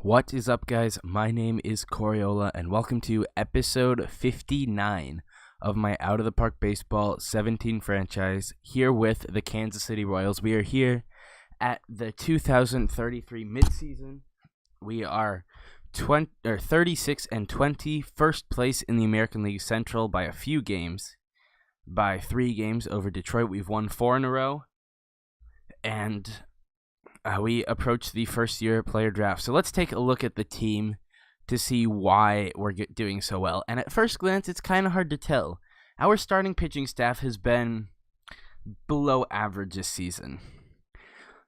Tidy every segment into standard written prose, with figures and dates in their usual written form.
What is up, guys? My name is Coriola, and welcome to episode 59 of my Out of the Park Baseball 17 franchise, here with the Kansas City Royals. We are here at the 2033 midseason. We are 36 and 20, first place in the American League Central by a few games, by 3 games over Detroit. We've won 4 in a row, and we approach the first-year player draft. So let's take a look at the team to see why we're doing so well. And at first glance, it's kind of hard to tell. Our starting pitching staff has been below average this season.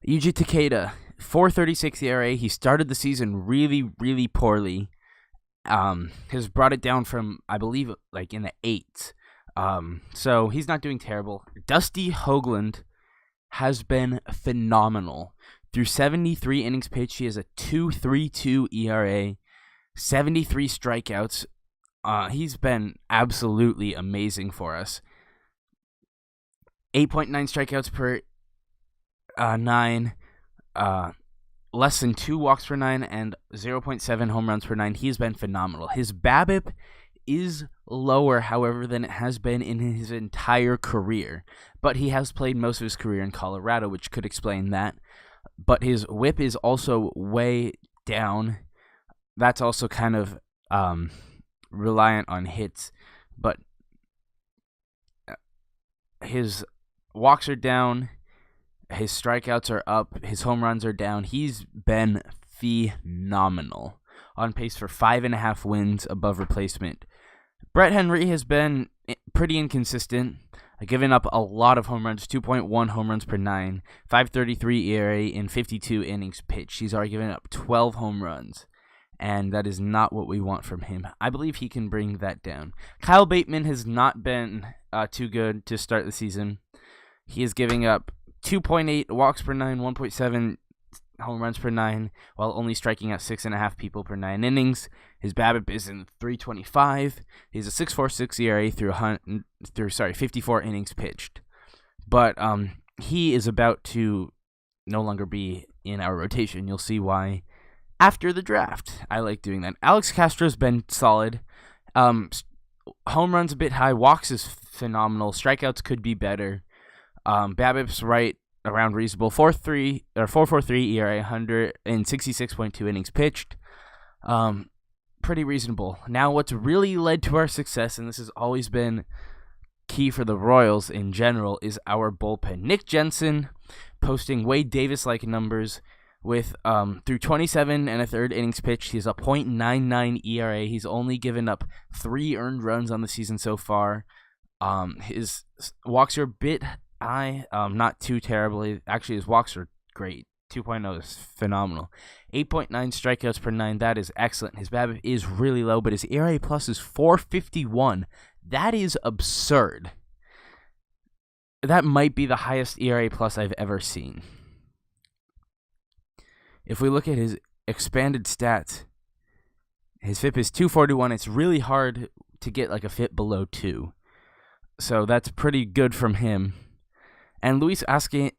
Yuji Takeda, 4.36 ERA. He started the season really poorly. Has brought it down from, I believe, like in the 8s. So he's not doing terrible. Dusty Hoagland has been phenomenal. Through 73 innings pitched, he has a 2.32 ERA, 73 strikeouts. He's been absolutely amazing for us. 8.9 strikeouts per 9, less than 2 walks per 9, and 0.7 home runs per 9. He's been phenomenal. His BABIP is lower, however, than it has been in his entire career, but he has played most of his career in Colorado, which could explain that. But his whip is also way down. That's also kind of reliant on hits. But his walks are down. His strikeouts are up. His home runs are down. He's been phenomenal. On pace for 5.5 wins above replacement. Brett Henry has been pretty inconsistent. Given up a lot of home runs, 2.1 home runs per 9, 5.33 ERA in 52 innings pitched. He's already given up 12 home runs, and that is not what we want from him. I believe he can bring that down. Kyle Bateman has not been too good to start the season. He is giving up 2.8 walks per 9, 1.7 home runs per 9, while only striking out 6.5 people per 9 innings. His BABIP is in 325. He's a 6.46 ERA through 54 innings pitched. But he is about to no longer be in our rotation. You'll see why after the draft. I like doing that. Alex Castro's been solid. Home runs a bit high. Walks is phenomenal. Strikeouts could be better. BABIP's right around reasonable. 4.43 ERA, 166.2 innings pitched. Pretty reasonable. Now, what's really led to our success, and this has always been key for the Royals in general, is our bullpen. Nick Jensen posting Wade Davis-like numbers with through 27 and a third innings pitched. He has a .99 ERA. He's only given up 3 earned runs on the season so far. His walks are a bit high, not too terribly. Actually, his walks are great. 2.0 is phenomenal. 8.9 strikeouts per 9. That is excellent. His BABIP is really low, but his ERA plus is 4.51. That is absurd. That might be the highest ERA plus I've ever seen. If we look at his expanded stats, his FIP is 241. It's really hard to get like a FIP below 2. So that's pretty good from him. And Luis Asque,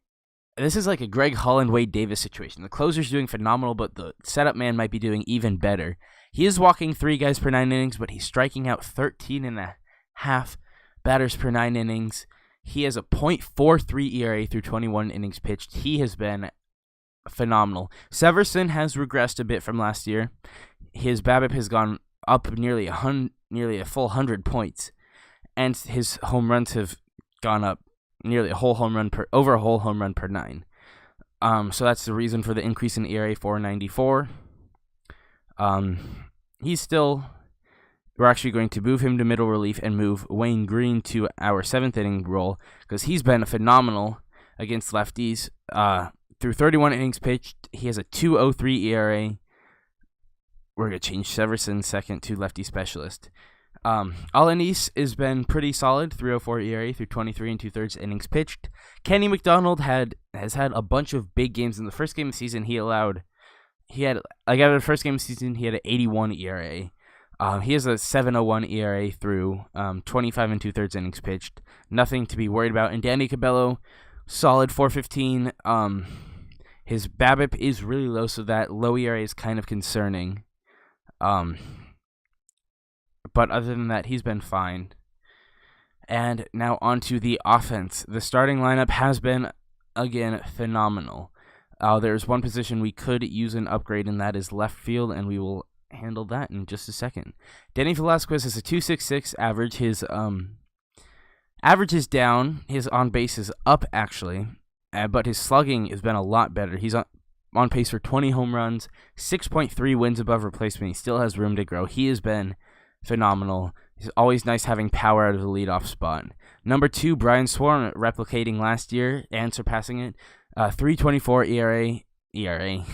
this is like a Greg Holland, Wade Davis situation. The closer's doing phenomenal, but the setup man might be doing even better. He is walking 3 guys per 9 innings, but he's striking out 13.5 batters per 9 innings. He has a .43 ERA through 21 innings pitched. He has been phenomenal. Severson has regressed a bit from last year. His BABIP has gone up nearly a full 100 points, and his home runs have gone up nearly a whole home run per 9. So that's the reason for the increase in ERA, 4.94. We're actually going to move him to middle relief and move Wayne Green to our 7th inning role because he's been phenomenal against lefties. Through 31 innings pitched, he has a 2.03 ERA. We're going to change Severson second to lefty specialist. Alanis has been pretty solid, 3.04 ERA through 23 and 2/3 innings pitched. Kenny McDonald has had a bunch of big games. In the first game of the season, out of the first game of the season, he had an 81 ERA. He has a 7.01 ERA through 25 and 2/3 innings pitched. Nothing to be worried about. And Danny Cabello, solid 4.15. His BABIP is really low, so that low ERA is kind of concerning. But other than that, he's been fine. And now onto the offense. The starting lineup has been, again, phenomenal. There's one position we could use an upgrade, and that is left field, and we will handle that in just a second. Denny Velasquez has a 2.66 average. His average is down. His on base is up, actually, but his slugging has been a lot better. He's on pace for 20 home runs, 6.3 wins above replacement. He still has room to grow. He has been phenomenal. It's always nice having power out of the leadoff spot. Number 2, Brian Swarm, replicating last year and surpassing it. 3.24 ERA.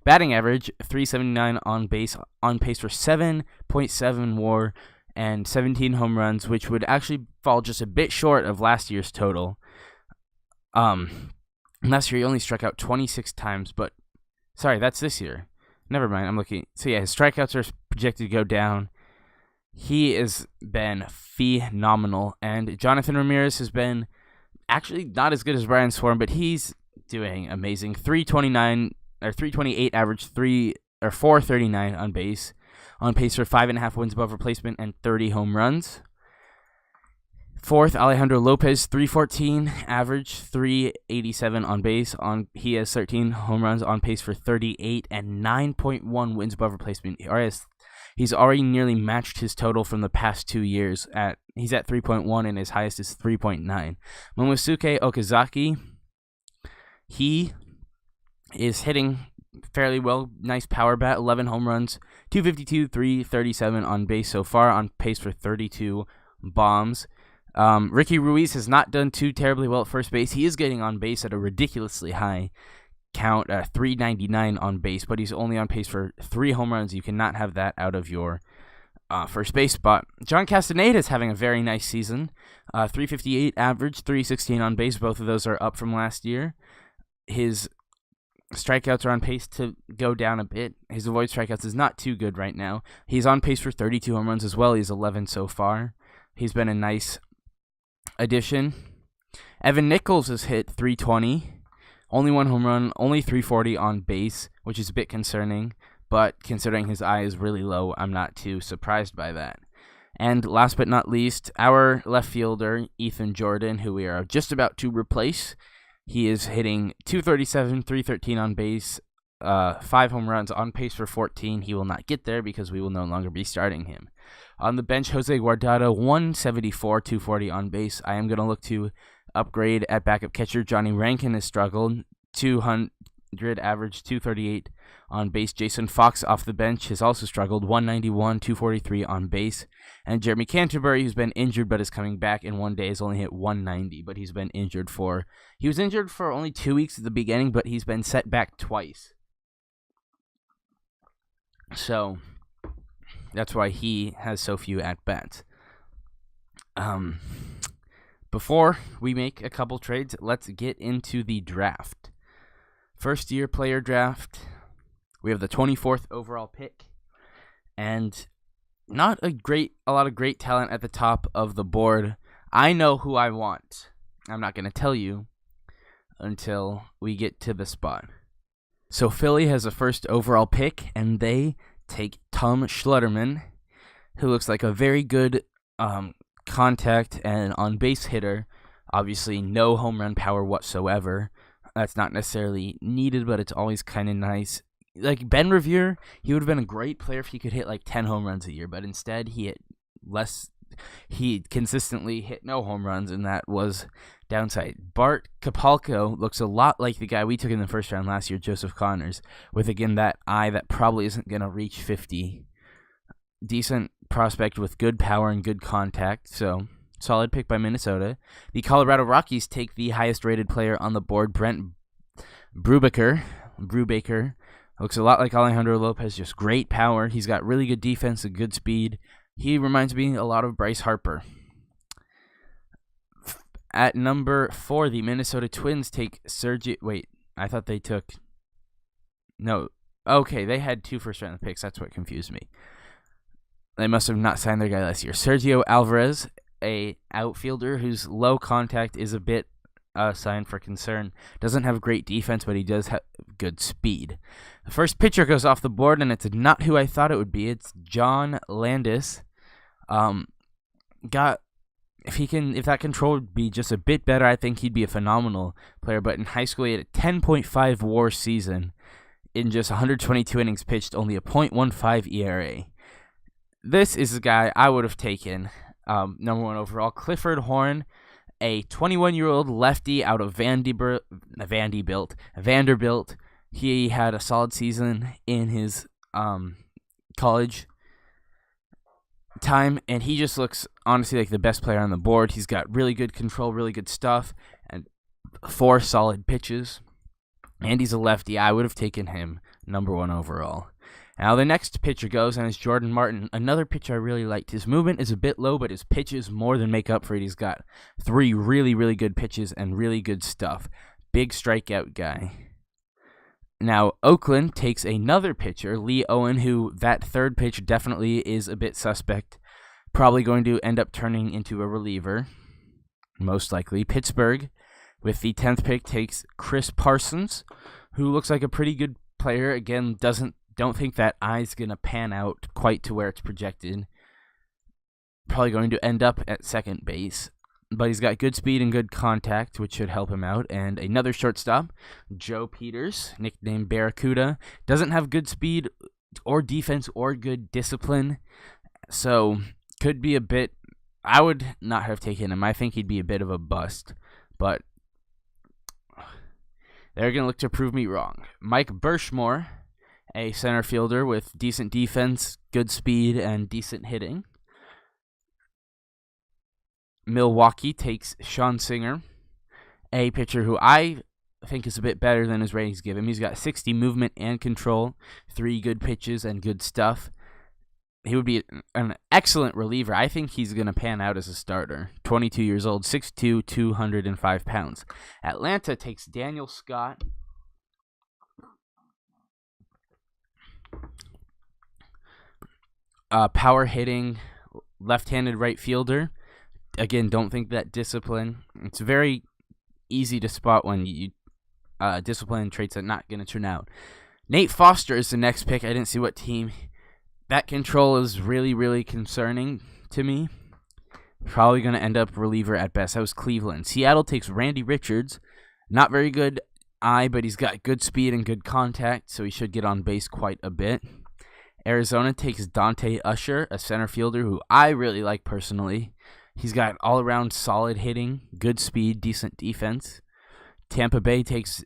Batting average, 3.79 on base, on pace for 7.7 WAR and 17 home runs, which would actually fall just a bit short of last year's total. Last year he only struck out 26 times, but sorry, that's this year. Never mind, I'm looking. So yeah, his strikeouts are projected to go down. He has been phenomenal, and Jonathan Ramirez has been actually not as good as Brian Swarm, but he's doing amazing. 328 average, 439 on base, on pace for 5.5 wins above replacement and 30 home runs. 4th, Alejandro Lopez, 314 average, 387 on base. He has 13 home runs, on pace for 38 and 9.1 wins above replacement. He's already nearly matched his total from the past 2 years. He's at 3.1 and his highest is 3.9. Momosuke Okazaki, he is hitting fairly well. Nice power bat, 11 home runs, 252, 337 on base so far, on pace for 32 bombs. Ricky Ruiz has not done too terribly well at first base. He is getting on base at a ridiculously high count, 399 on base, but he's only on pace for 3 home runs. You cannot have that out of your first base spot. John Castaneda is having a very nice season. 358 average, 316 on base. Both of those are up from last year. His strikeouts are on pace to go down a bit. His avoid strikeouts is not too good right now. He's on pace for 32 home runs as well. He's 11 so far. He's been a nice addition. Evan Nichols has hit 320. Only 1 home run, only 340 on base, which is a bit concerning, but considering his eye is really low, I'm not too surprised by that. And last but not least, our left fielder, Ethan Jordan, who we are just about to replace. He is hitting 237, 313 on base, 5 home runs, on pace for 14. He will not get there because we will no longer be starting him. On the bench, Jose Guardado, 174, 240 on base. I am going to look to upgrade at backup catcher. Johnny Rankin has struggled, 200 average, 238 on base. Jason Fox off the bench has also struggled, 191, 243 on base. And Jeremy Canterbury, who's been injured but is coming back in 1 day, has only hit 190, but he was injured for only 2 weeks at the beginning, but he's been set back twice. So that's why he has so few at-bats. Before we make a couple trades, let's get into the draft. First year player draft. We have the 24th overall pick, and not a lot of great talent at the top of the board. I know who I want. I'm not going to tell you until we get to the spot. So Philly has a first overall pick, and they take Tom Schlutterman, who looks like a very good contact and on-base hitter. Obviously, no home run power whatsoever. That's not necessarily needed, but it's always kind of nice. Like Ben Revere, he would have been a great player if he could hit like 10 home runs a year, but instead he hit less. He consistently hit no home runs, and that was downside. Bart Kapalko looks a lot like the guy we took in the first round last year, Joseph Connors, with, again, that eye that probably isn't going to reach 50. Decent prospect with good power and good contact, so solid pick by Minnesota. The Colorado Rockies take the highest-rated player on the board, Brent Brubaker. Looks a lot like Alejandro Lopez, just great power. He's got really good defense and good speed. He reminds me a lot of Bryce Harper. At number 4, the Minnesota Twins take Sergio... Wait, I thought they took... No. Okay, they had 2 first-round picks. That's what confused me. They must have not signed their guy last year. Sergio Alvarez, a outfielder whose low contact is a bit sign for concern. Doesn't have great defense, but he does have good speed. The first pitcher goes off the board, and it's not who I thought it would be. It's John Landis. If that control would be just a bit better, I think he'd be a phenomenal player. But in high school, he had a 10.5 WAR season in just 122 innings pitched, only a .15 ERA. This is a guy I would have taken number 1 overall. Clifford Horn, a 21-year-old lefty out of Vanderbilt. He had a solid season in his college time, and he just looks honestly like the best player on the board. He's got really good control, really good stuff, and 4 solid pitches. And he's a lefty. I would have taken him number 1 overall. Now the next pitcher goes, and it's Jordan Martin, another pitcher I really liked. His movement is a bit low, but his pitches more than make up for it. He's got 3 really, really good pitches and really good stuff. Big strikeout guy. Now Oakland takes another pitcher, Lee Owen, who that third pitch definitely is a bit suspect. Probably going to end up turning into a reliever, most likely. Pittsburgh, with the 10th pick, takes Chris Parsons, who looks like a pretty good player. Again, don't think that eye's going to pan out quite to where it's projected. Probably going to end up at second base. But he's got good speed and good contact, which should help him out. And another shortstop, Joe Peters, nicknamed Barracuda. Doesn't have good speed or defense or good discipline. So could be a bit... I would not have taken him. I think he'd be a bit of a bust. But they're going to look to prove me wrong. Mike Birchmore, a center fielder with decent defense, good speed, and decent hitting. Milwaukee takes Sean Singer, a pitcher who I think is a bit better than his ratings give him. He's got 60 movement and control, 3 good pitches and good stuff. He would be an excellent reliever. I think he's going to pan out as a starter. 22 years old, 6'2", 205 pounds. Atlanta takes Daniel Scott, power hitting, left-handed right fielder. Again, don't think that discipline. It's very easy to spot when you discipline traits that not going to turn out. Nate Foster is the next pick. I didn't see what team. That control is really, really concerning to me. Probably going to end up reliever at best. That was Cleveland. Seattle takes Randy Richards. Not very good eye, but he's got good speed and good contact, so he should get on base quite a bit. Arizona takes Dante Usher, a center fielder who I really like personally. He's got all-around solid hitting, good speed, decent defense. Tampa Bay takes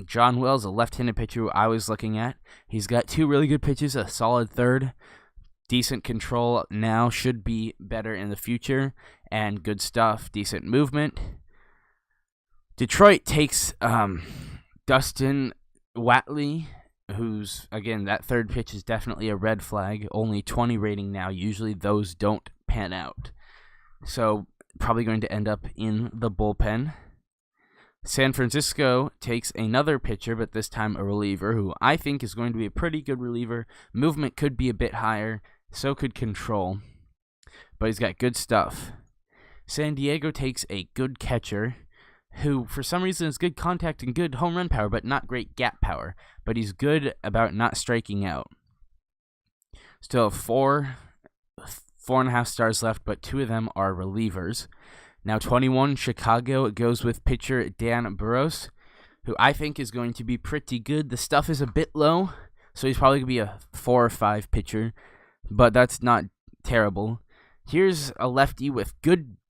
John Wells, a left-handed pitcher who I was looking at. He's got 2 really good pitches, a solid third, decent control now, should be better in the future, and good stuff, decent movement. Detroit takes Dustin Watley, who's, again, that third pitch is definitely a red flag, only 20 rating now. Usually those don't pan out. So probably going to end up in the bullpen. San Francisco takes another pitcher, but this time a reliever, who I think is going to be a pretty good reliever. Movement could be a bit higher, so could control, but he's got good stuff. San Diego takes a good catcher, who for some reason has good contact and good home run power, but not great gap power. But he's good about not striking out. Still have 4.5 stars left, but 2 of them are relievers. Now 21, Chicago, it goes with pitcher Dan Burrows, who I think is going to be pretty good. The stuff is a bit low, so he's probably going to be a 4 or 5 pitcher, but that's not terrible. Here's a lefty with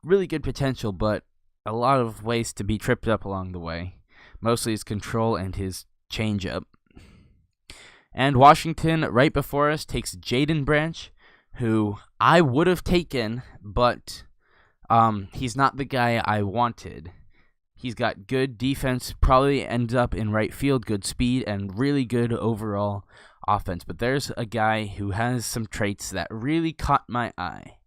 really good potential, but a lot of ways to be tripped up along the way. Mostly his control and his changeup. And Washington, right before us, takes Jaden Branch, who I would have taken, but he's not the guy I wanted. He's got good defense, probably ends up in right field, good speed, and really good overall offense. But there's a guy who has some traits that really caught my eye,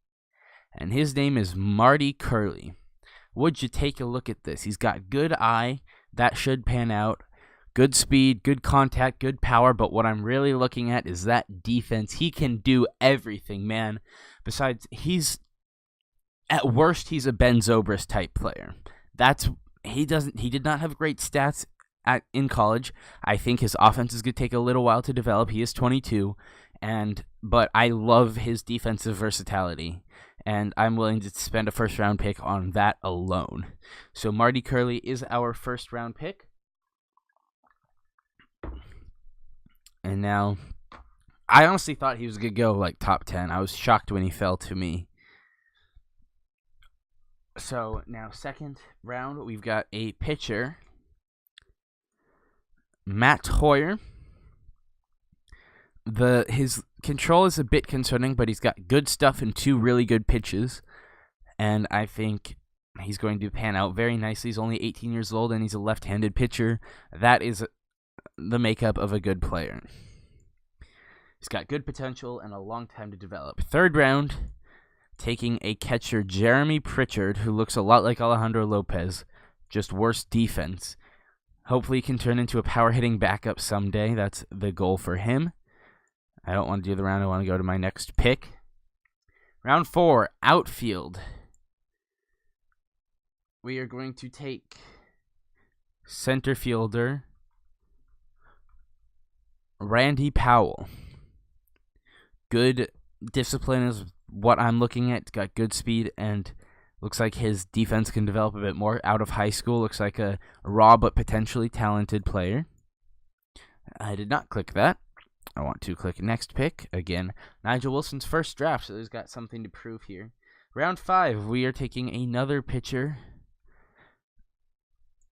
and his name is Marty Curley. Would you take a look at this? He's got good eye, that should pan out. Good speed, good contact, good power, but what I'm really looking at is that defense. He can do everything, man. Besides, at worst, he's a Ben Zobrist type player. That's he did not have great stats in college. I think his offense is going to take a little while to develop. He is 22, but I love his defensive versatility, and I'm willing to spend a first-round pick on that alone. So Marty Curley is our first-round pick. And now, I honestly thought he was going to go like top 10. I was shocked when he fell to me. So now, second round, we've got a pitcher, Matt Hoyer. His control is a bit concerning, but he's got good stuff and 2 really good pitches, and I think he's going to pan out very nicely. He's only 18 years old, and he's a left-handed pitcher. That is the makeup of a good player. He's got good potential and a long time to develop. Third round, taking a catcher, Jeremy Pritchard, who looks a lot like Alejandro Lopez, just worse defense. Hopefully he can turn into a power-hitting backup someday. That's the goal for him. I don't want to do the round. I want to go to my next pick. Round 4, outfield. We are going to take center fielder, Randy Powell. Good discipline is what I'm looking at. Got good speed and looks like his defense can develop a bit more. Out of high school, looks like a raw but potentially talented player. I did not click that. I want to click next pick. Again, Nigel Wilson's first draft, so he's got something to prove here. Round 5, we are taking another pitcher.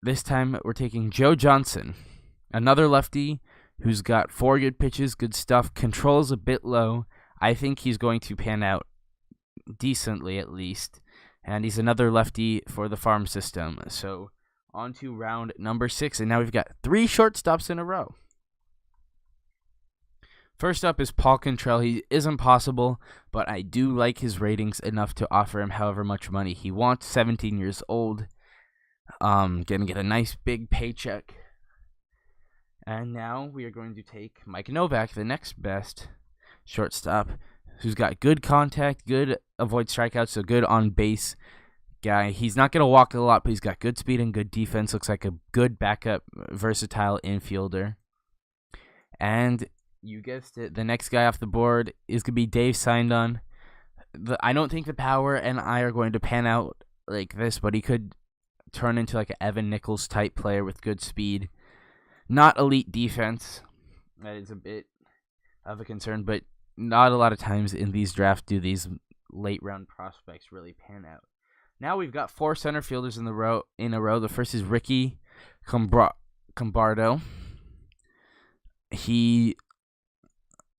This time, we're taking Joe Johnson, another lefty who's got 4 good pitches, good stuff. Control's a bit low. I think he's going to pan out decently at least. And he's another lefty for the farm system. So on to round number 6, and now we've got 3 shortstops in a row. First up is Paul Cantrell. He is impossible, but I do like his ratings enough to offer him however much money he wants. 17 years old. Gonna get a nice big paycheck. And now we are going to take Mike Novak, the next best shortstop, who's got good contact, good avoid strikeouts, so good on base guy. He's not gonna walk a lot, but he's got good speed and good defense. Looks like a good backup, versatile infielder. And you guessed it, the next guy off the board is going to be Dave Sindon. I don't think the power and I are going to pan out like this, but he could turn into like an Evan Nichols type player with good speed. Not elite defense. That is a bit of a concern, but not a lot of times in these drafts do these late round prospects really pan out. Now we've got 4 center fielders in a row. The first is Ricky Combardo. He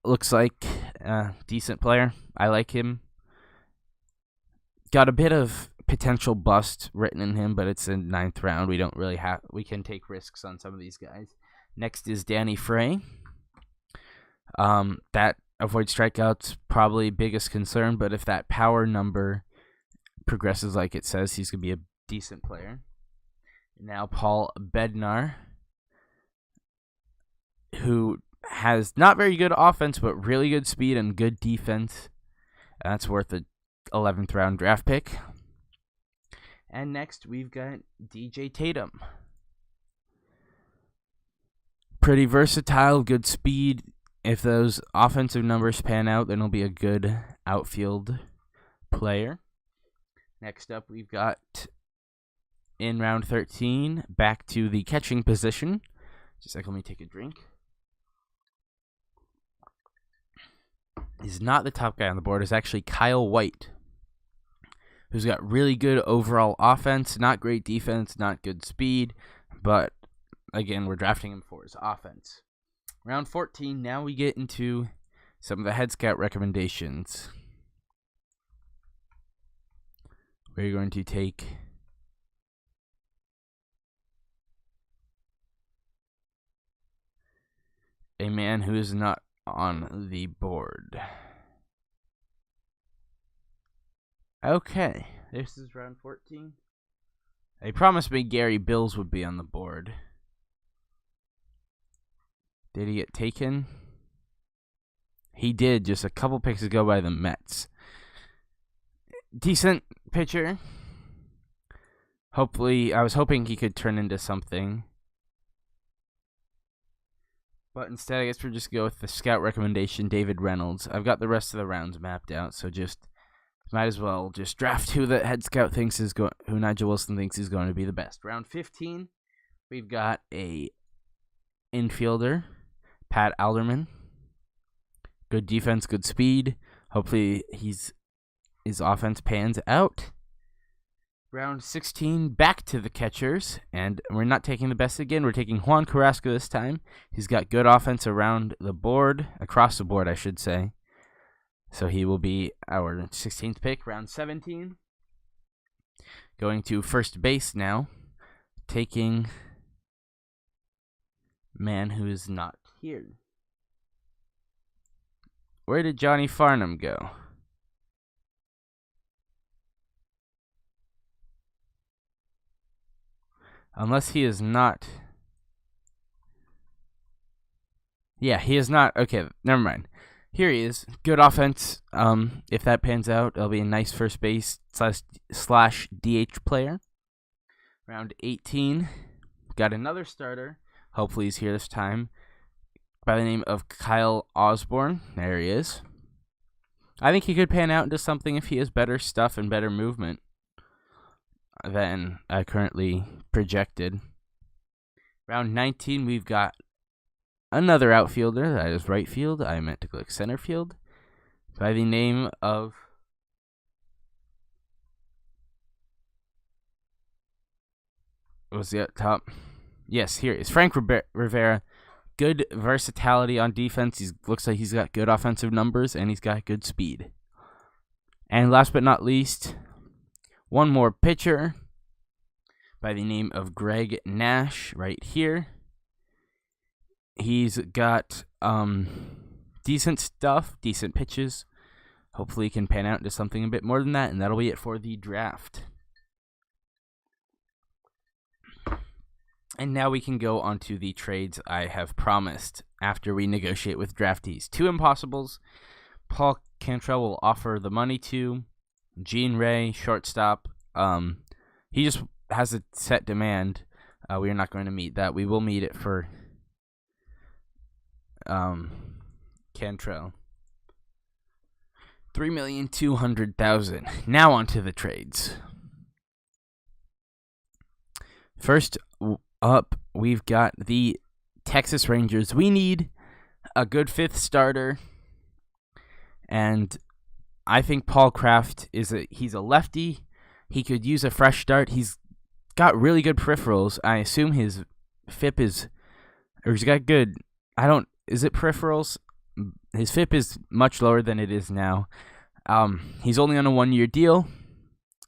looks like a decent player. I like him. Got a bit of potential bust written in him, but it's in 9th round. We can take risks on some of these guys. Next is Danny Frey. That avoid strikeouts probably biggest concern, but if that power number progresses like it says, he's going to be a decent player. Now Paul Bednar, who has not very good offense, but really good speed and good defense. That's worth a 11th round draft pick. And next, we've got DJ Tatum. Pretty versatile, good speed. If those offensive numbers pan out, then he'll be a good outfield player. Next up, we've got, in round 13, back to the catching position. Just like, let me take a drink. He's not the top guy on the board. It's actually Kyle White, who's got really good overall offense, not great defense, not good speed, but again, we're drafting him for his offense. Round 14, now we get into some of the head scout recommendations. We're going to take a man who is not on the board. Okay, this is round 14. They promised me Gary Bills would be on the board. Did he get taken? He did just a couple picks ago by the Mets. Decent pitcher. Hopefully, I was hoping he could turn into something. But instead, I guess we're just going to go with the scout recommendation, David Reynolds. I've got the rest of the rounds mapped out, so just might as well just draft who the head scout thinks is who Nigel Wilson thinks is going to be the best. Round 15, we've got a infielder, Pat Alderman. Good defense, good speed. Hopefully his offense pans out. Round 16, back to the catchers, and we're not taking the best again. We're taking Juan Carrasco this time. He's got good offense across the board, I should say. So he will be our 16th pick, round 17. Going to first base now, taking man who is not here. Where did Johnny Farnham go? Unless he is not. Yeah, he is not. Okay, never mind. Here he is. Good offense. If that pans out, it'll be a nice first base slash DH player. Round 18. Got another starter. Hopefully he's here this time. By the name of Kyle Osborne. There he is. I think he could pan out into something if he has better stuff and better movement than I currently projected. Round 19, we've got another outfielder. That is right field. I meant to click center field. By the name of was he up top? Yes, here is Frank Rivera. Good versatility on defense. He looks like he's got good offensive numbers, and he's got good speed. And last but not least, one more pitcher by the name of Greg Nash right here. He's got decent stuff, decent pitches. Hopefully he can pan out into something a bit more than that, and that'll be it for the draft. And now we can go on to the trades I have promised after we negotiate with draftees. 2 impossibles. Paul Cantrell will offer the money to. Gene Ray, shortstop. He just has a set demand. We are not going to meet that. We will meet it for Cantrell. $3,200,000. Now on to the trades. First up, we've got the Texas Rangers. We need a good 5th starter, and I think Paul Kraft he's a lefty. He could use a fresh start. He's got really good peripherals. I assume his FIP he's got good. Is it peripherals? His FIP is much lower than it is now. He's only on a 1-year deal.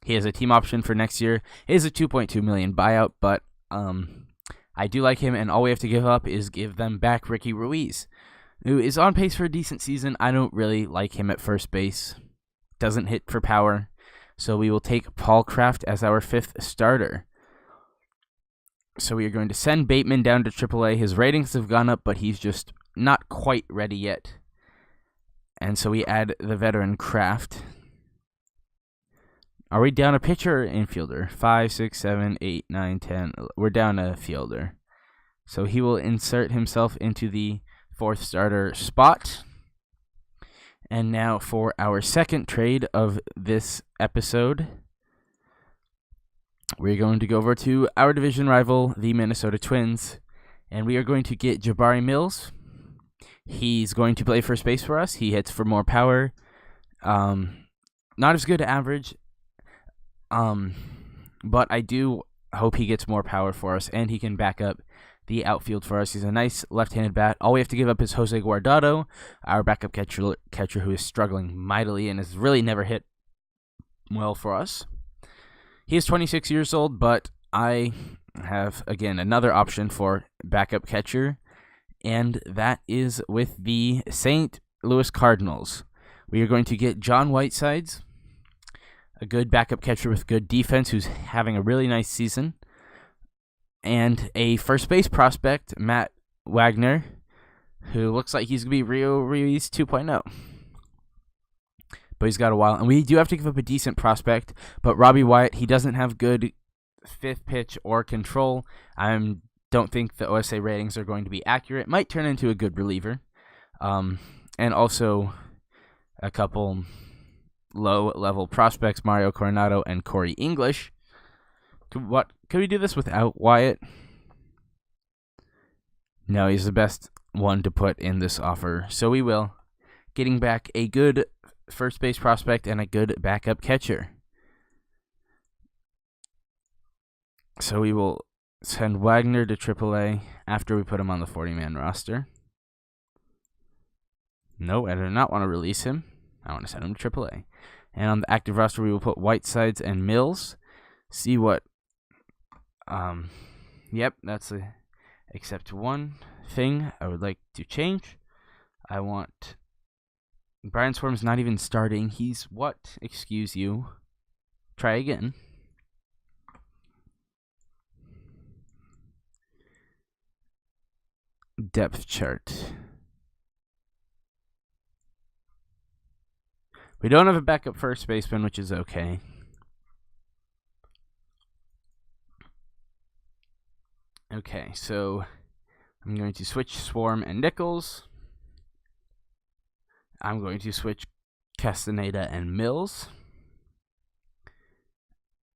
He has a team option for next year. It is a $2.2 million buyout, but I do like him, and all we have to give up is give them back Ricky Ruiz, who is on pace for a decent season. I don't really like him at first base. Doesn't hit for power. So we will take Paul Kraft as our 5th starter. So we are going to send Bateman down to AAA. His ratings have gone up, but he's just not quite ready yet. And so we add the veteran Kraft. Are we down a pitcher or infielder? 5, 6, 7, 8, 9, 10. We're down a fielder. So he will insert himself into the 4th starter spot. And now for our second trade of this episode. We're going to go over to our division rival, the Minnesota Twins. And we are going to get Jabari Mills. He's going to play first base for us. He hits for more power. Not as good average. But I do hope he gets more power for us, and he can back up the outfield for us. He's a nice left-handed bat. All we have to give up is Jose Guardado, our backup catcher who is struggling mightily and has really never hit well for us. He is 26 years old, but I have, again, another option for backup catcher, and that is with the St. Louis Cardinals. We are going to get John Whitesides, a good backup catcher with good defense who's having a really nice season, and a first base prospect, Matt Wagner, who looks like he's going to be Rio Ruiz 2.0. But he's got a while, and we do have to give up a decent prospect, but Robbie Wyatt, he doesn't have good fifth pitch or control. I don't think the OSA ratings are going to be accurate. Might turn into a good reliever. And also a couple low-level prospects, Mario Coronado and Corey English. Could we do this without Wyatt? No, he's the best one to put in this offer, so we will. Getting back a good first base prospect and a good backup catcher. So we will send Wagner to AAA after we put him on the 40-man roster. No, I do not want to release him. I want to send him to AAA. And on the active roster, we will put Whitesides and Mills. See what... Yep, that's the... Except one thing I would like to change. I want... Brian Swarm's not even starting. He's what? Excuse you. Try again. Depth chart. We don't have a backup first baseman, which is okay. Okay, so I'm going to switch Swarm and Nichols. I'm going to switch Castaneda and Mills.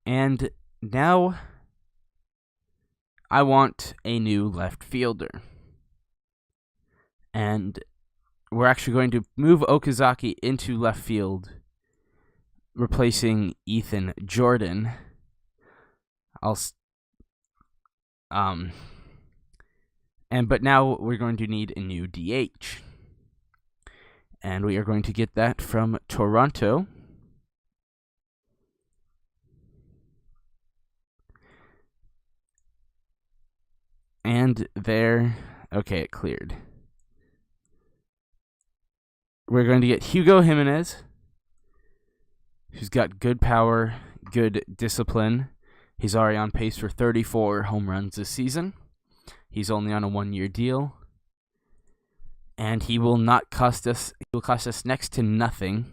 And now I want a new left fielder. And we're actually going to move Okazaki into left field, replacing Ethan Jordan. But now we're going to need a new DH. And we are going to get that from Toronto. And there, okay, it cleared. We're going to get Hugo Jimenez, who's got good power, good discipline. He's already on pace for 34 home runs this season. He's only on a 1-year deal. And he will not cost us, he will cost us next to nothing.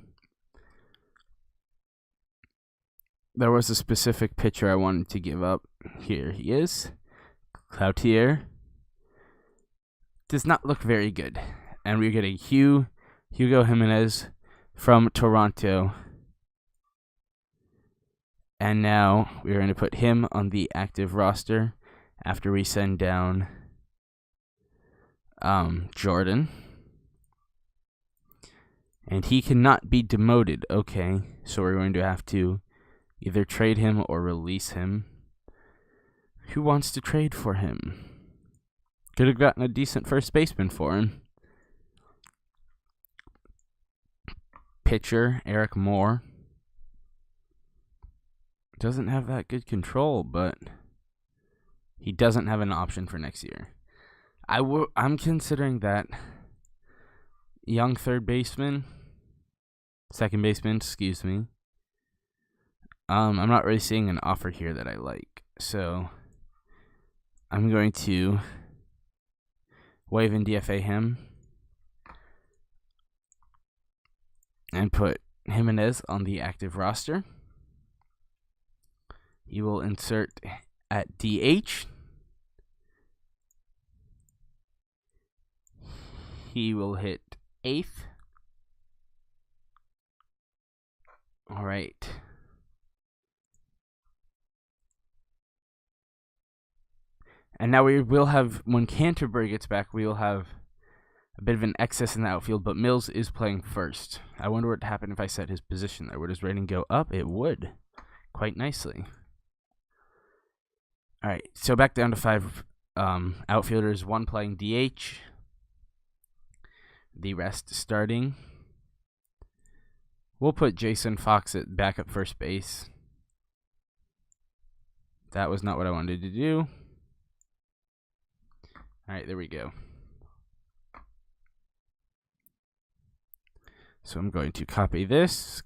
There was a specific pitcher I wanted to give up. Here he is. Cloutier. Does not look very good. And we're getting Hugo Jimenez from Toronto. And now we're going to put him on the active roster after we send down Jordan. And he cannot be demoted. Okay, so we're going to have to either trade him or release him. Who wants to trade for him? Could have gotten a decent first baseman for him. Pitcher, Eric Moore. Doesn't have that good control, but he doesn't have an option for next year. I'm considering that young second baseman, excuse me. I'm not really seeing an offer here that I like, so I'm going to waive and DFA him and put Jimenez on the active roster. He will insert at DH. He will hit 8th. All right. And now we will have, when Canterbury gets back, we will have a bit of an excess in the outfield, but Mills is playing first. I wonder what would happen if I set his position there. Would his rating go up? It would, quite nicely. All right, so back down to 5 outfielders, 1 playing DH, the rest starting. We'll put Jason Fox at backup first base. That was not what I wanted to do. All right, there we go. So I'm going to copy this,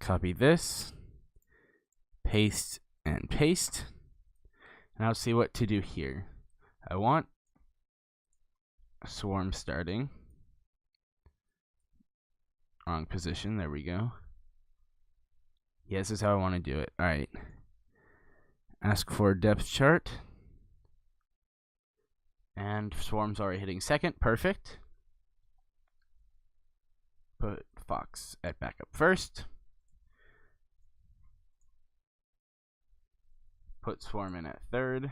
paste, and paste. Now let's see what to do here. I want Swarm starting. Wrong position, there we go. Yeah, this is how I want to do it. Alright. Ask for a depth chart. And Swarm's already hitting second. Perfect. Put Fox at backup first. Put Swarm in at third.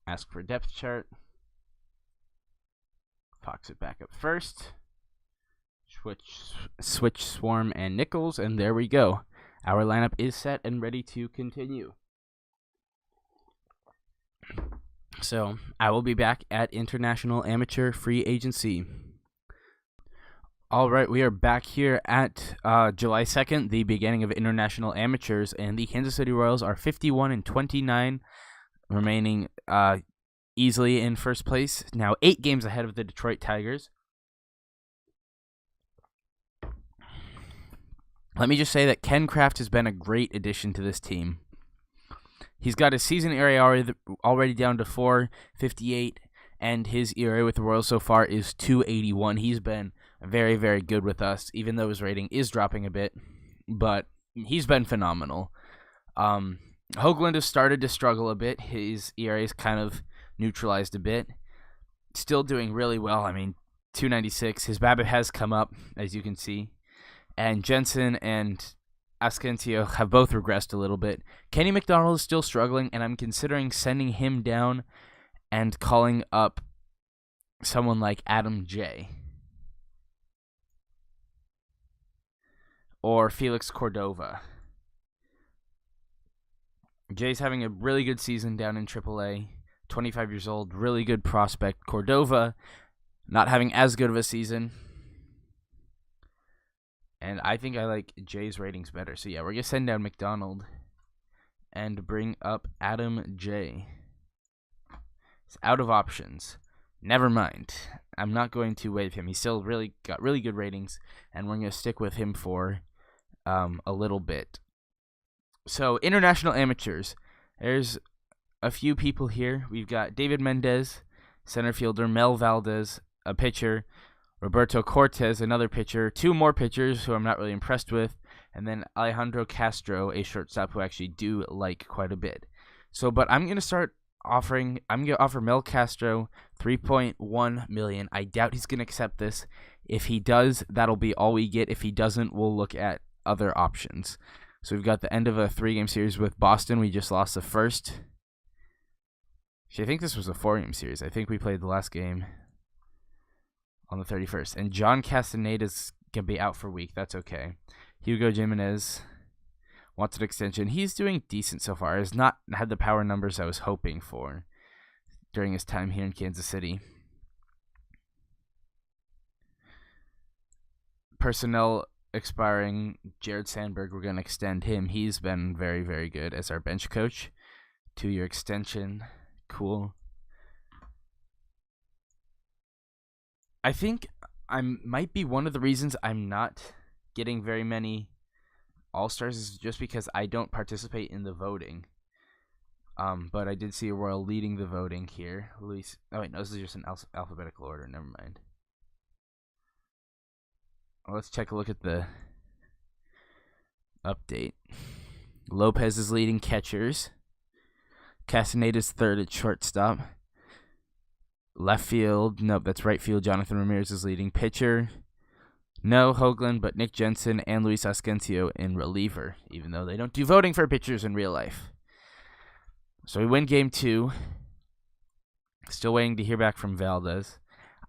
Ask for depth chart. Fox at backup first. Switch Swarm and Nichols, and there we go. Our lineup is set and ready to continue. So, I will be back at International Amateur Free Agency. All right, we are back here at July 2nd, the beginning of International Amateurs, and the Kansas City Royals are 51-29, remaining easily in first place. Now 8 games ahead of the Detroit Tigers. Let me just say that Ken Kraft has been a great addition to this team. He's got his season ERA already down to 4.58, and his ERA with the Royals so far is 2.81. He's been very, very good with us, even though his rating is dropping a bit, but he's been phenomenal. Hoagland has started to struggle a bit. His ERA is kind of neutralized a bit. Still doing really well. I mean, 2.96. His BABIP has come up, as you can see. And Jensen and Ascencio have both regressed a little bit. Kenny McDonald is still struggling, and I'm considering sending him down and calling up someone like Adam J. Or Felix Cordova. Jay's having a really good season down in AAA. 25 years old, really good prospect. Cordova not having as good of a season. And I think I like Jay's ratings better. So yeah, we're going to send down McDonald and bring up Adam J. It's out of options. Never mind. I'm not going to waive him. He's still got really good ratings, and we're going to stick with him for a little bit. So, international amateurs. There's a few people here. We've got David Mendez, center fielder, Mel Valdez, a pitcher, Roberto Cortez, another pitcher, 2 more pitchers who I'm not really impressed with, and then Alejandro Castro, a shortstop who I actually do like quite a bit. So, but I'm going to offer Mel Castro $3.1 million. I doubt he's going to accept this. If he does, that'll be all we get. If he doesn't, we'll look at other options. So we've got the end of a 3-game series with Boston. We just lost the first. Actually, I think this was a 4-game series. I think we played the last game on the 31st. And John Castaneda's going to be out for a week. That's okay. Hugo Jimenez wants an extension. He's doing decent so far. Has not had the power numbers I was hoping for during his time here in Kansas City. Personnel expiring. Jared Sandberg, we're going to extend him. He's been very, very good as our bench coach. 2-year extension. Cool. I think I might be one of the reasons I'm not getting very many All-Stars is just because I don't participate in the voting. But I did see a Royal leading the voting here. Luis. Oh wait, no, this is just an alphabetical order. Never mind. Well, let's take a look at the update. Lopez is leading catchers. Castaneda's third at shortstop. Left field, nope, that's right field. Jonathan Ramirez is leading pitcher. No Hoagland, but Nick Jensen and Luis Ascencio in reliever, even though they don't do voting for pitchers in real life. So we win game 2. Still waiting to hear back from Valdez.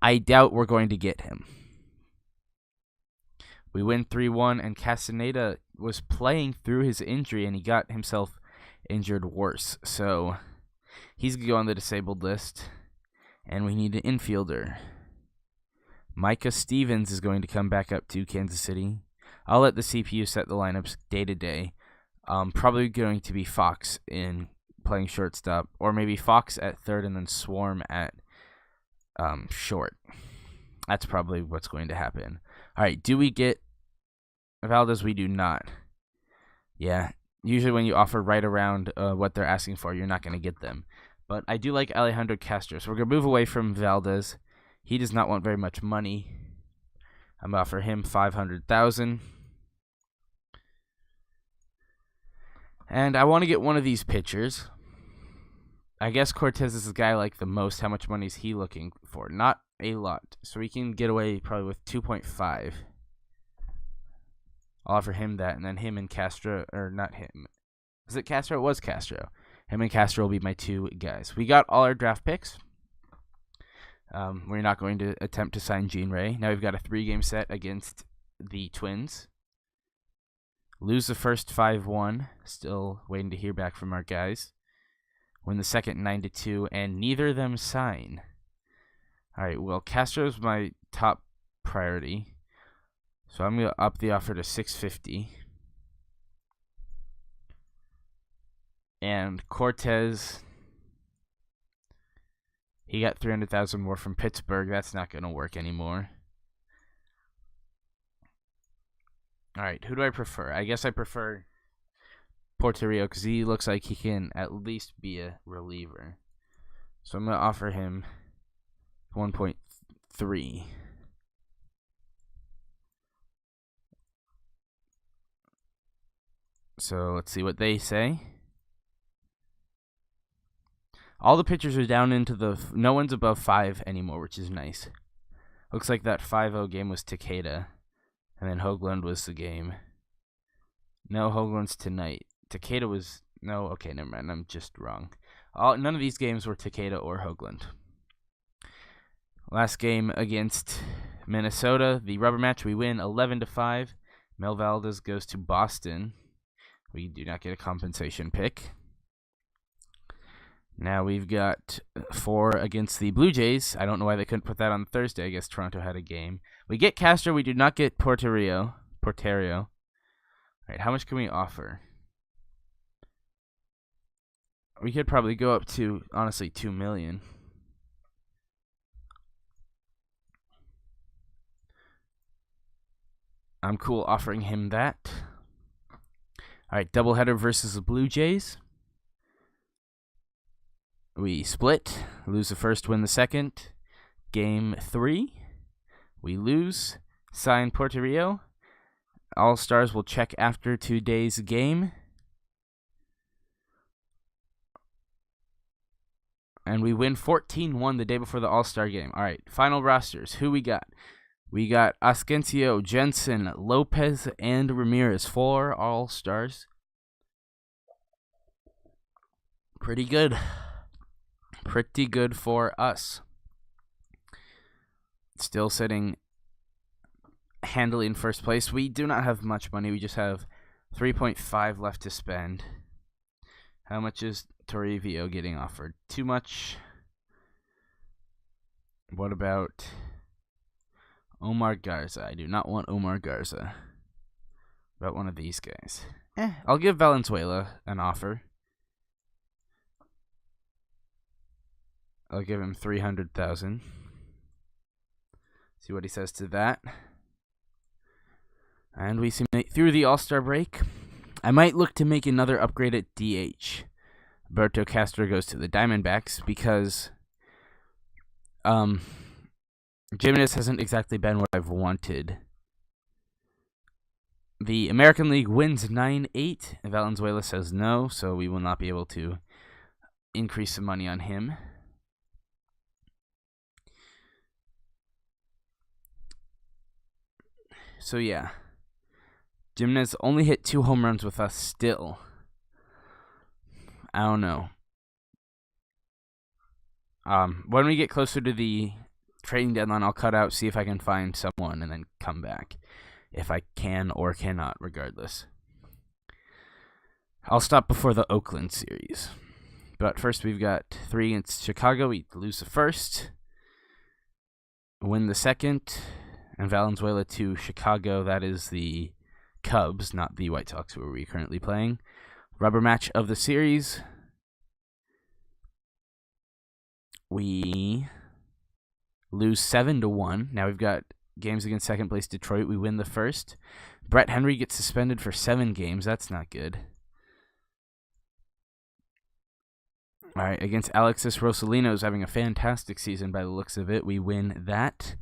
I doubt we're going to get him. We win 3-1, and Castaneda was playing through his injury, and he got himself injured worse. So he's going to go on the disabled list, and we need an infielder. Micah Stevens is going to come back up to Kansas City. I'll let the CPU set the lineups day to day. Probably going to be Fox in playing shortstop, or maybe Fox at third and then Swarm at short. That's probably what's going to happen. All right, do we get Valdez? We do not. Yeah, usually when you offer right around what they're asking for, you're not going to get them. But I do like Alejandro Castro, so we're going to move away from Valdez. He does not want very much money. I'm going to offer him $500,000. And I want to get one of these pitchers. I guess Cortez is the guy I like the most. How much money is he looking for? Not a lot. So we can get away probably with 2.5. I'll offer him that, and then him and Castro, or not him. Was it Castro? It was Castro. Him and Castro will be my two guys. We got all our draft picks. We're not going to attempt to sign Gene Ray. Now we've got a 3-game set against the Twins. Lose the first 5-1. Still waiting to hear back from our guys. Win the second 9-2, and neither of them sign. All right, well, Castro's my top priority. So I'm going to up the offer to $650. And Cortez, he got $300,000 more from Pittsburgh. That's not going to work anymore. All right, who do I prefer? I guess I prefer Porterio because he looks like he can at least be a reliever. So I'm going to offer him 1.3. So let's see what they say. All the pitchers are down into no one's above 5 anymore, which is nice. Looks like that 5-0 game was Takeda. And then Hoagland was the game. No, Hoagland's tonight. Takeda was... No, okay, never mind. I'm just wrong. None of these games were Takeda or Hoagland. Last game against Minnesota. The rubber match, we win 11-5. Mel Valdez goes to Boston. We do not get a compensation pick. Now we've got 4 against the Blue Jays. I don't know why they couldn't put that on Thursday. I guess Toronto had a game. We get Castro. We do not get Porterio. All right, how much can we offer? We could probably go up to, honestly, $2 million. I'm cool offering him that. All right, doubleheader versus the Blue Jays. We split, lose the first, win the second. Game 3, we lose, sign Porterio. All-Stars will check after today's game. And we win 14-1 the day before the All-Star game. All right, final rosters. Who we got? We got Ascencio, Jensen, Lopez, and Ramirez. 4 All-Stars. Pretty good. Pretty good for us. Still sitting handily in first place. We do not have much money. We just have 3.5 left to spend. How much is Toribio getting offered? Too much. What about Omar Garza? I do not want Omar Garza. About one of these guys. I'll give Valenzuela an offer. I'll give him $300,000. See what he says to that. And we see through the All-Star break. I might look to make another upgrade at DH. Alberto Castro goes to the Diamondbacks because Jimenez hasn't exactly been what I've wanted. The American League wins 9-8. Valenzuela says no, so we will not be able to increase some money on him. So yeah, Jimenez only hit 2 home runs with us still. I don't know. When we get closer to the trading deadline, I'll cut out, see if I can find someone, and then come back. If I can or cannot, regardless. I'll stop before the Oakland series. But first we've got 3 against Chicago. We lose the first. Win the second. And Valenzuela to Chicago. That is the Cubs, not the White Sox, who are we currently playing. Rubber match of the series. We lose 7-1. Now we've got games against second place Detroit. We win the first. Brett Henry gets suspended for 7 games. That's not good. All right, against Alexis Rosalino, who's having a fantastic season by the looks of it. We win that.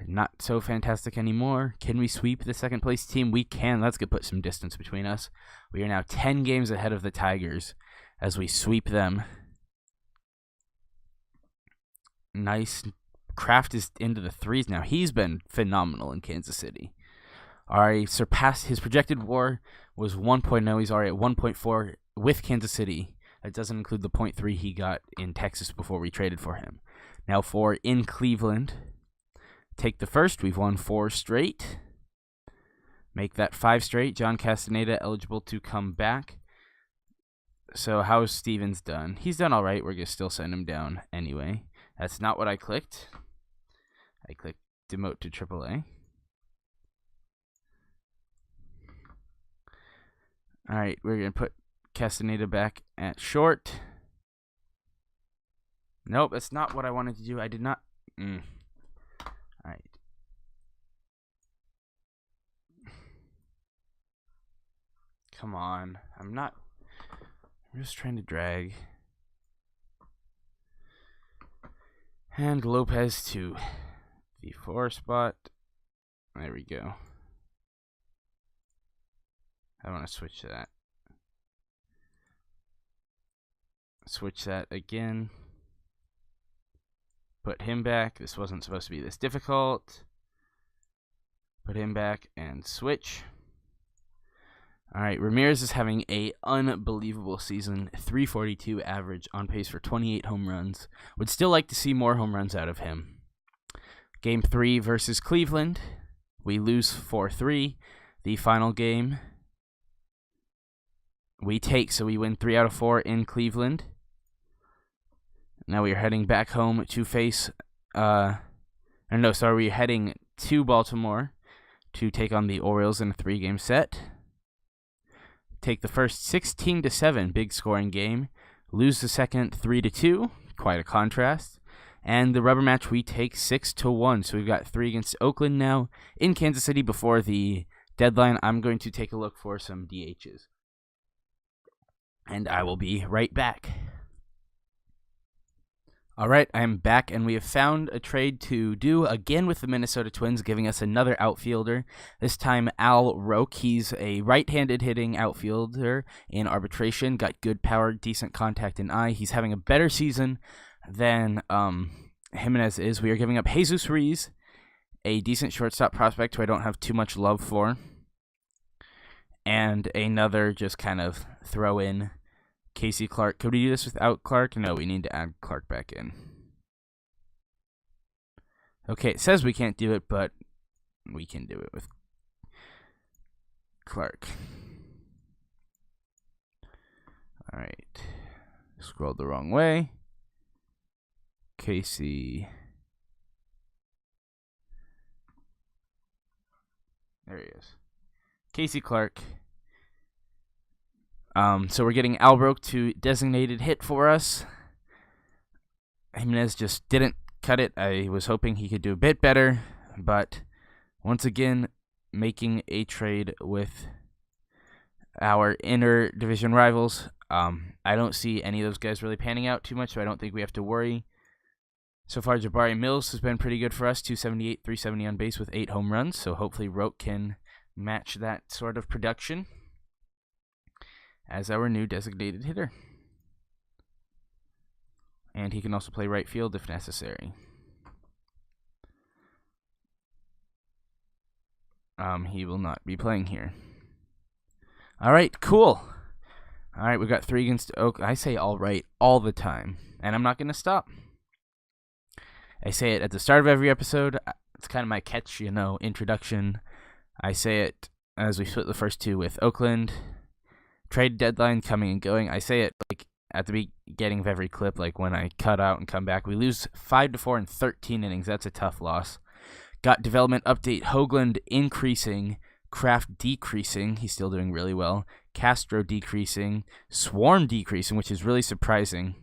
Not so fantastic anymore. Can we sweep the second place team? We can. Let's put some distance between us. We are now 10 games ahead of the Tigers as we sweep them. Nice. Kraft is into the threes now. He's been phenomenal in Kansas City. Already surpassed his projected WAR was 1.0. He's already at 1.4 with Kansas City. That doesn't include the 0.3 he got in Texas before we traded for him. Now for in Cleveland. Take the first. We've won 4 straight. Make that 5 straight. John Castaneda eligible to come back. So how's Stevens done? He's done all right. We're going to still send him down anyway. That's not what I clicked. I clicked demote to AAA. All right, we're going to put Castaneda back at short. Nope, that's not what I wanted to do. I did not. All right. Come on. I'm just trying to drag. And Lopez to the 4 spot. There we go. I want to switch that. Switch that again. Put him back. This wasn't supposed to be this difficult. Put him back and switch. All right, Ramirez is having an unbelievable season. 342 average, on pace for 28 home runs. Would still like to see more home runs out of him. Game 3 versus Cleveland. We lose 4-3. The final game we take, so we win 3 out of 4 in Cleveland. Now we are heading back home to face, we're heading to Baltimore to take on the Orioles in a 3-game set. Take the first 16-7, big scoring game. Lose the second 3-2, quite a contrast. And the rubber match we take 6-1. So we've got 3 against Oakland now in Kansas City before the deadline. I'm going to take a look for some DHs. And I will be right back. All right, I'm back, and we have found a trade to do again with the Minnesota Twins, giving us another outfielder. This time, Al Roque. He's a right-handed hitting outfielder in arbitration. Got good power, decent contact and eye. He's having a better season than Jimenez is. We are giving up Jesus Ruiz, a decent shortstop prospect who I don't have too much love for, and another just kind of throw in Casey Clark. Could we do this without Clark? No, we need to add Clark back in. Okay, it says we can't do it, but we can do it with Clark. All right. Scrolled the wrong way. Casey. There he is. Casey Clark. So we're getting Al Roque to designated hit for us. Jimenez just didn't cut it. I was hoping he could do a bit better, but once again, making a trade with our inner division rivals. I don't see any of those guys really panning out too much, so I don't think we have to worry. So far, Jabari Mills has been pretty good for us, 278, 370 on base with 8 home runs, so hopefully Roque can match that sort of production as our new designated hitter. And he can also play right field if necessary. He will not be playing here. All right, cool. All right, we've got 3 against Oak. I say all right all the time, and I'm not going to stop. I say it at the start of every episode. It's kind of my catch, introduction. I say it as we split the first 2 with Oakland. Trade deadline coming and going. I say it like at the beginning of every clip, like when I cut out and come back. We lose 5-4 in 13 innings. That's a tough loss. Got development update. Hoagland increasing. Kraft decreasing. He's still doing really well. Castro decreasing. Swarm decreasing, which is really surprising.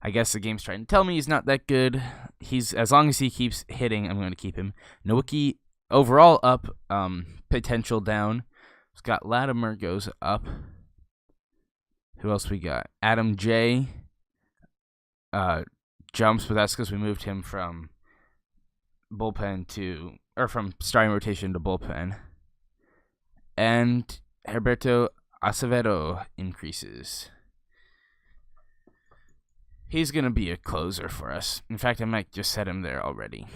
I guess the game's trying to tell me he's not that good. As long as he keeps hitting, I'm going to keep him. Nowicki overall up. Potential down. Scott Latimer goes up. Who else we got? Adam J. Jumps, but that's because we moved him from from starting rotation to bullpen. And Herberto Acevedo increases. He's going to be a closer for us. In fact, I might just set him there already.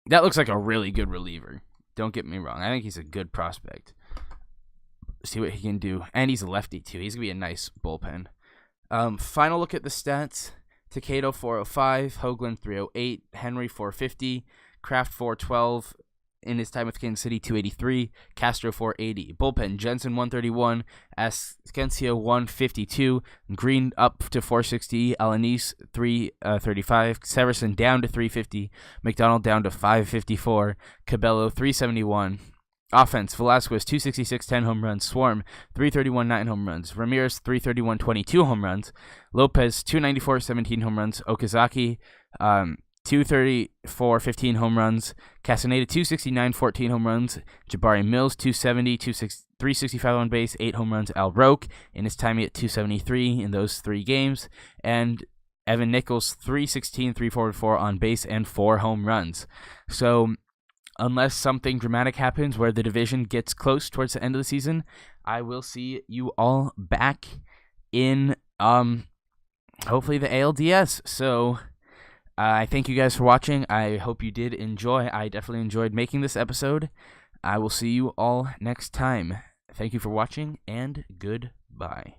That looks like a really good reliever. Don't get me wrong. I think he's a good prospect. See what he can do. And he's a lefty, too. He's going to be a nice bullpen. Final look at the stats. Takeda 405, Hoagland 308, Henry 450, Kraft 412, in his time with Kansas City 283, Castro 480. Bullpen, Jensen 131, Ascencio 152, Green up to 460, Alanis 335, Severson down to 350, McDonald down to 554, Cabello 371. Offense, Velasquez 266, 10 home runs, Swarm 331, 9 home runs, Ramirez 331, 22 home runs, Lopez 294, 17 home runs, Okazaki 234, 15 home runs, Castaneda 269, 14 home runs, Jabari Mills 270, 365 on base, 8 home runs, Al Roque in his time at 273 in those 3 games, and Evan Nichols 316, 344 on base, and 4 home runs. So unless something dramatic happens where the division gets close towards the end of the season, I will see you all back in hopefully the ALDS. So I thank you guys for watching. I hope you did enjoy. I definitely enjoyed making this episode. I will see you all next time. Thank you for watching, and goodbye.